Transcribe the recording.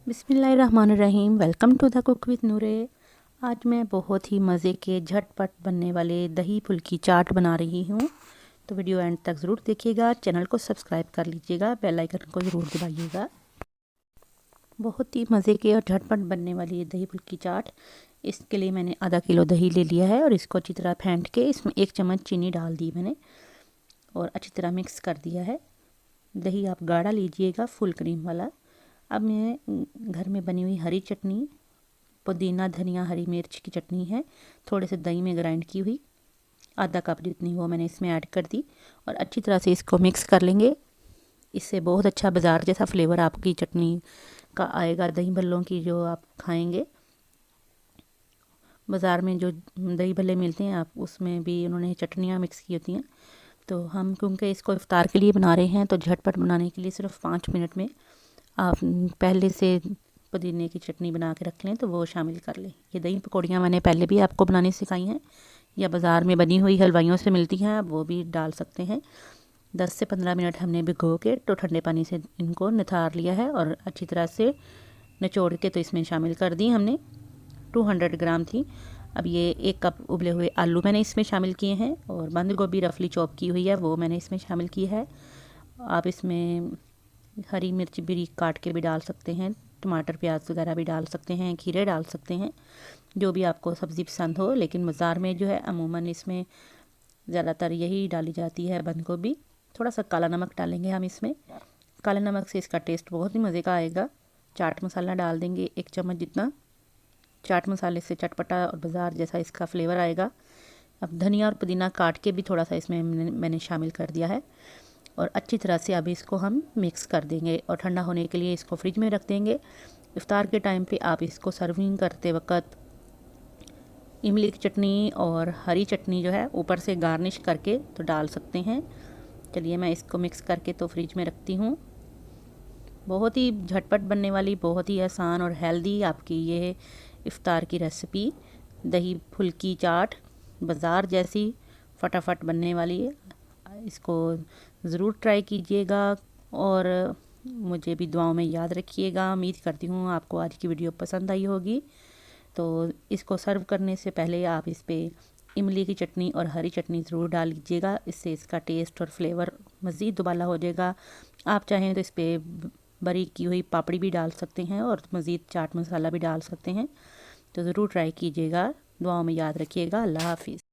बिस्मिल्लाहिर्रहमानिर्रहीम। Welcome to the cook with Noore. आज मैं बहुत ही मज़े के झटपट बनने वाले दही फुल्की चाट बना रही हूँ, तो वीडियो एंड तक ज़रूर देखिएगा। चैनल को सब्सक्राइब कर लीजिएगा, बेल आइकन को ज़रूर दबाइएगा। बहुत ही मज़े के और झटपट बनने वाली ये दही फुल्की चाट, इसके लिए मैंने आधा किलो दही ले लिया है और इसको अच्छी तरह फेंट के इसमें 1 चम्मच चीनी डाल दी मैंने और अच्छी तरह मिक्स कर दिया है। दही आप गाढ़ा लीजिएगा, फुल क्रीम वाला। अब मैं घर में बनी हुई हरी चटनी, पुदीना धनिया हरी मिर्च की चटनी है, थोड़े से दही में ग्राइंड की हुई, आधा कप जितनी, वो मैंने इसमें ऐड कर दी और अच्छी तरह से इसको मिक्स कर लेंगे। इससे बहुत अच्छा बाज़ार जैसा फ्लेवर आपकी चटनी का आएगा। दही भल्लों की जो आप खाएंगे, बाज़ार में जो दही भल्ले मिलते हैं आप उसमें भी उन्होंने चटनियाँ मिक्स की होती हैं। तो हम क्योंकि इसको इफ्तार के लिए बना रहे हैं, तो झटपट बनाने के लिए सिर्फ 5 मिनट में आप पहले से पुदीने की चटनी बना के रख लें तो वो शामिल कर लें। ये दही पकौड़ियाँ मैंने पहले भी आपको बनानी सिखाई हैं, या बाज़ार में बनी हुई हलवाइयों से मिलती हैं, आप वो भी डाल सकते हैं। 10 से 15 मिनट हमने भिगो के तो ठंडे पानी से इनको निथार लिया है और अच्छी तरह से निचोड़ के तो इसमें शामिल कर दी हमने। 200 ग्राम थी। अब ये 1 कप उबले हुए आलू मैंने इसमें शामिल किए हैं और बंद गोभी रफली चॉप की हुई है, वो मैंने इसमें शामिल की है। आप इसमें हरी मिर्च बारीक काट के भी डाल सकते हैं, टमाटर प्याज वगैरह भी डाल सकते हैं, खीरे डाल सकते हैं, जो भी आपको सब्ज़ी पसंद हो। लेकिन बाज़ार में जो है अमूमन इसमें ज़्यादातर यही डाली जाती है, बंद गोभी। थोड़ा सा काला नमक डालेंगे हम इसमें, काले नमक से इसका टेस्ट बहुत ही मज़े का आएगा। चाट मसाला डाल देंगे 1 चम्मच जितना, चाट मसाले से चटपटा और बाज़ार जैसा इसका फ्लेवर आएगा। अब धनिया और पुदीना काट के भी थोड़ा सा इसमें मैंने शामिल कर दिया है और अच्छी तरह से अभी इसको हम मिक्स कर देंगे और ठंडा होने के लिए इसको फ्रिज में रख देंगे। इफ्तार के टाइम पे आप इसको सर्विंग करते वक्त इमली की चटनी और हरी चटनी जो है ऊपर से गार्निश करके तो डाल सकते हैं। चलिए मैं इसको मिक्स करके तो फ्रिज में रखती हूँ। बहुत ही झटपट बनने वाली, बहुत ही आसान और हेल्दी आपकी ये इफ्तार की रेसिपी दही फुल्की चाट, बाज़ार जैसी फटाफट बनने वाली है। इसको ज़रूर ट्राई कीजिएगा और मुझे भी दुआओं में याद रखिएगा। उम्मीद करती हूँ आपको आज की वीडियो पसंद आई होगी। तो इसको सर्व करने से पहले आप इस पर इमली की चटनी और हरी चटनी ज़रूर डाल लीजिएगा, इससे इसका टेस्ट और फ्लेवर मज़ीद दुबाला हो जाएगा। आप चाहें तो इस पर बारीक की हुई पापड़ी भी डाल सकते हैं और मज़ीद चाट मसाला भी डाल सकते हैं। तो ज़रूर ट्राई कीजिएगा। दुआओं में याद रखिएगा। अल्लाह हाफिज़।